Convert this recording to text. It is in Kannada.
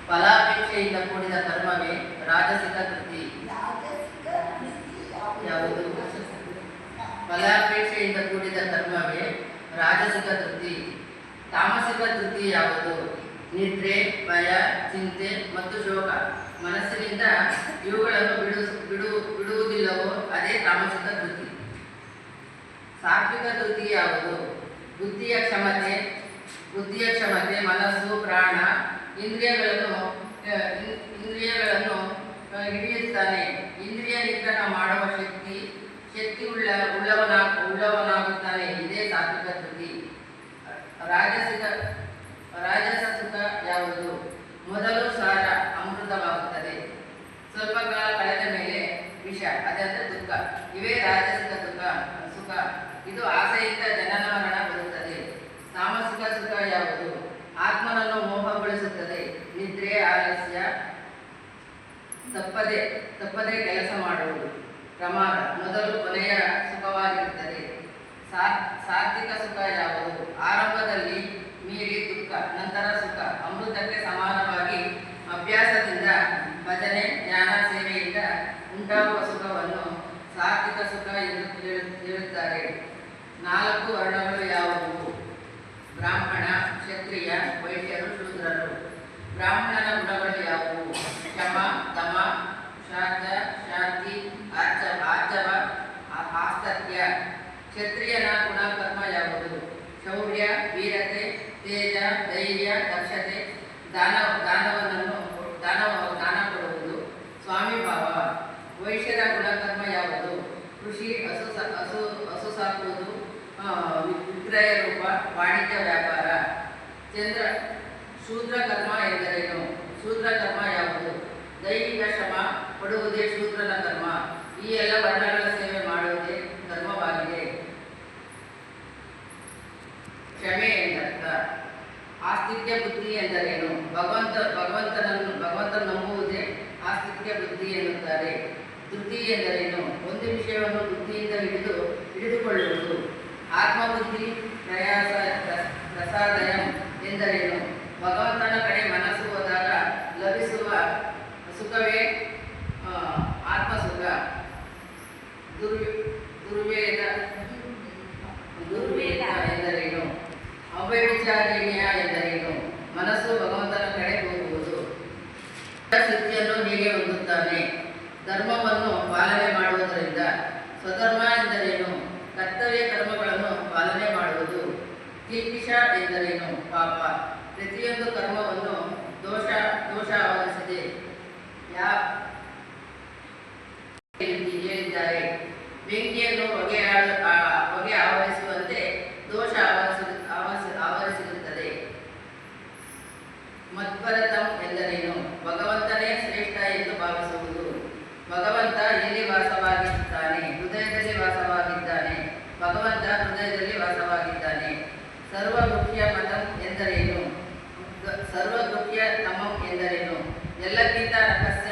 ಫಲಾಪೇಕ್ಷೆಯಿಂದ ಕೂಡಿದ ಕರ್ಮವೇ ರಾಜಸಿಕ ಕೃತಿ ಯಾವುದು? ಫಲಾಪೇಕ್ಷೆಯಿಂದ ಕೂಡಿದ ಕರ್ಮವೇ ರಾಜಸಿಕ ಕೃತಿ. ತಾಮಸಿಕ ಕೃತಿ ಯಾವುದು? ನಿದ್ರೆ, ಭಯ, ಚಿಂತೆ ಮತ್ತು ಶೋಕ. ಮನಸ್ಸಿನಿಂದ ಇವುಗಳನ್ನು ಬಿಡುವುದಿಲ್ಲವೋ ಅದೇ ತಾಮಸಿಕ ಕೃತಿ. ಸಾತ್ವಿಕ ಕೃತಿ ಯಾವುದು? ಬುದ್ಧಿಯ ಕ್ಷಮತೆ, ಮನಸ್ಸು, ಪ್ರಾಣ, ಇಂದ್ರಿಯಗಳನ್ನು ಹಿಡಿಯುತ್ತಾನೆ. ಇಂದ್ರಿಯ ನಿಗ್ರಹ ಮಾಡುವ ಶಕ್ತಿ ಉಳ್ಳವನಾಗುತ್ತಾನೆ. ಇದೇ ಸಾತ್ವಿಕ ಕೃತಿ. ರಾಜಸ ಸುಖ ಯಾವುದು? ಮೊದಲು ಸಾರ ಅಮೃತವಾಗುತ್ತದೆ, ಸ್ವಲ್ಪ ಕಾಲ ಕಳೆದ ಮೇಲೆ ವಿಷ, ಅದಂದ್ರೆ ದುಃಖ. ಇವೇ ರಾಜಸಿಕ ಸುಖ. ಇದು ಆಸೆಯಿಂದ ಜನನ ಮರಣ ಬರುತ್ತದೆ. ತಾಮಸಿಕ ಸುಖ ಯಾವುದು? ಆತ್ಮನನ್ನು ಮೋಹಗೊಳಿಸುತ್ತದೆ. ನಿದ್ರೆ, ಆಲಸ್ಯ, ತಪ್ಪದೆ ಕೆಲಸ ಮಾಡುವುದು, ಪ್ರಮಾದ ಮೊದಲು ಕೊನೆಯ ಸುಖವಾಗಿರುತ್ತದೆ. ಸಾತ್ವಿಕ ಸುಖ ಯಾವುದು? ಆರಂಭದಲ್ಲಿ ಮೀರಿ ದುಃಖ, ನಂತರ ಸುಖ. ಅಮೃತಕ್ಕೆ ಸಮಾನವಾಗಿ ಅಭ್ಯಾಸದಿಂದ, ಭಜನೆ, ಜ್ಞಾನ, ಸೇವೆಯಿಂದ ಉಂಟಾಗುವ ಸುಖವನ್ನು ಸಾತ್ವಿಕ ಸುಖ ಎಂದು ಹೇಳುತ್ತಾರೆ. 4 ವರ್ಣಗಳು ಯಾವುವು? ಬ್ರಾಹ್ಮಣ, ಕ್ಷತ್ರಿಯ, ವೈಶ್ಯರು, ಶೂದ್ರರು. ಬ್ರಾಹ್ಮಣನ ಗುಣಗಳು ಯಾವುವು? ಶಮ, ದಮ, ಶಾಂತಿ, ಆರ್ಜವ, ಆಸ್ತರ್ಯ. ಕ್ಷತ್ರಿಯನ ಗುಣಕರ್ಮ ಯಾವುದು? ಶೌರ್ಯ, ವೀರತೆ, ತೇಜ, ಧೈರ್ಯ, ದಕ್ಷತೆ, ದಾನ ಕೊಡುವುದು, ಸ್ವಾಮಿಭಾವ. ವೈಶ್ಯರ ಗುಣಕರ್ಮ ಯಾವುದು? ಕೃಷಿ, ಹಸು ಸಾಕುವುದು, ವಿಕ್ರಯ ರೂಪ, ವಾಣಿಜ್ಯ, ವ್ಯಾಪಾರ. ಶೂದ್ರ ಕರ್ಮ ಎಂದರೇನು? ಶೂದ್ರ ಕರ್ಮ ಯಾವುದು? ದೈಹಿಕ ಶ್ರಮ ಪಡುವುದೇ ಶೂದ್ರನ ಕರ್ಮ. ಈ ಎಲ್ಲ ವರ್ಣಗಳ ಸೇವೆ ಮಾಡುವುದೇ ಧರ್ಮವಾಗಿದೆ. ಕ್ಷಮೆ ಎಂದರ್ಥ. ಆಸ್ತಿಕ್ಯ ಬುದ್ಧಿ ಎಂದರೇನು? ಭಗವಂತ ನಂಬುವುದೇ ಆಸ್ತಿಕ್ಯ ಬುದ್ಧಿ ಎನ್ನುತ್ತಾರೆ. ಬುದ್ಧಿ ಎಂದರೇನು? ಒಂದು ವಿಷಯವನ್ನು ಬುದ್ಧಿಯಿಂದ ಹಿಡಿದುಕೊಳ್ಳುವುದು. ಆತ್ಮಬುದ್ಧಿ, ಪ್ರಸಾದಯಂ ಎಂದರೇನು? ಭಗವಂತನ ಕಡೆ ಮನಸ್ಸು ಹೋದಾಗ ಲಭಿಸುವ ಸುಖವೇ ಆತ್ಮಸುಖ. ದುರ್ವೇದ ಎಂದರೇನು? ಅವ್ಯವಿಚಾರಣೀಯ ಎಂದರೇನು? ಮನಸ್ಸು ಭಗವಂತನ ಕಡೆ ಹೋಗುವುದು. ಸಿದ್ಧಿಯನ್ನು ಹೇಗೆ ಹೊಂದುತ್ತಾನೆ? ಧರ್ಮವನ್ನು ಪಾಲನೆ ಮಾಡುವುದರಿಂದ. ಸ್ವಧರ್ಮ ಎಂದರೇನು? ಕರ್ತವ್ಯ ಕರ್ಮಗಳನ್ನು ಪಾಲನೆ ಮಾಡುವುದು. ಕಿಲ್ಪಿಷ ಎಂದರೇನು? ಪಾಪ. ಪ್ರತಿಯೊಂದು ಕರ್ಮವನ್ನು ದೋಷ ಆವರಿಸಿದೆ ಹೇಳಿದ್ದಾರೆ. ಬೆಂಕಿಯನ್ನು ಹೊಗೆ ಆವರಿಸುವಂತೆ ದೋಷ ಆವರಿಸಿರುತ್ತದೆ. ಮತ್ಪರತಂ ಎಂದರೇನು? ಭಗವಂತನೇ ಶ್ರೇಷ್ಠ ಎಂದು ಭಾವಿಸುವುದು. ಭಗವಂತ ಎಲ್ಲಿ ವಾಸವಾಗಿದ್ದಾನೆ? ಹೃದಯದಲ್ಲಿ ವಾಸವಾಗಿದ್ದಾನೆ. ಭಗವಂತ ಹೃದಯದಲ್ಲಿ ವಾಸವಾಗಿದ್ದಾನೆ. ಸರ್ವಗೃಹ್ಯ ಮತಂ ಎಂದರೇನು? ಸರ್ವಗೃಹ್ಯ ತಮಂ ಎಂದರೇನು? ಎಲ್ಲಕ್ಕಿಂತ ರಹಸ್ಯ